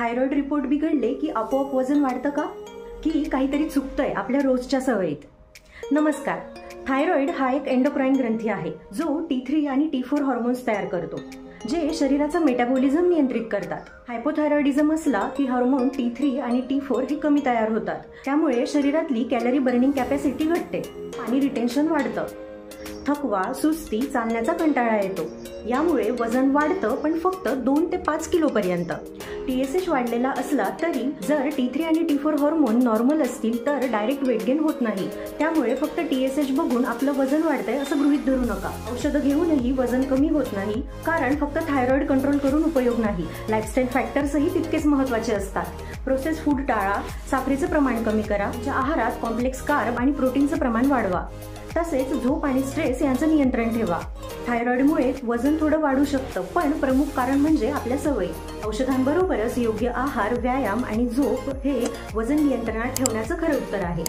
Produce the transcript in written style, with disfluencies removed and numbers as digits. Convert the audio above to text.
Thyroid report बिघडले की आपोआप वजन वाढतं का? की काहीतरी चुकतंय आपल्या रोजच्या सवयीत? नमस्कार. थायरॉइड हा एक एंडोक्राइन ग्रंथी आहे जो T3 आणि T4 हार्मोन्स तयार करतो, जे शरीराचं मेटाबॉलिझम नियंत्रित करतात. हायपोथायरॉइडिझम असला की हार्मोन T3 आणि T4 हे कमी तयार होतात. त्यामुळे शरीरातली कॅलरी बर्निंग कॅपॅसिटी घटते, पाणी रिटेन्शन वाढतं, थकवा, सुस्ती, चालण्याचा कंटाळा येतो. यामुळे वजन वाढतं, पण फक्त 2 ते 5 किलो पर्यंत. TSH वाढलेला असला तरी जर T3 आणि T4 हार्मोन नॉर्मल असतील तर डायरेक्ट वेट गेन होत नाही. त्यामुळे फक्त TSH बघून आपलं वजन वाढतंय असं गृहीत धरू नका. औषधं घेऊनही वजन कमी होत नाही, कारण फक्त थायरॉइड कंट्रोल करून उपयोग नाही. लाईफस्टाईल फॅक्टर्सही तितकेच महत्त्वाचे असतात. प्रोसेस फूड टाळा, साखरेचं प्रमाण कमी करा, तुमच्या आहारात कॉम्प्लेक्स कार्ब आणि प्रोटीनचं प्रमाण वाढवा. तसेच झोप आणि स्ट्रेस यांचं नियंत्रण ठेवा. थायरॉइडमुळे वजन थोडं वाढू शकतं, पण प्रमुख कारण म्हणजे आपल्या सवयी. औषधांबरोबरच योग्य आहार, व्यायाम आणि झोप हे वजन नियंत्रणात ठेवण्याचं खरं उत्तर आहे.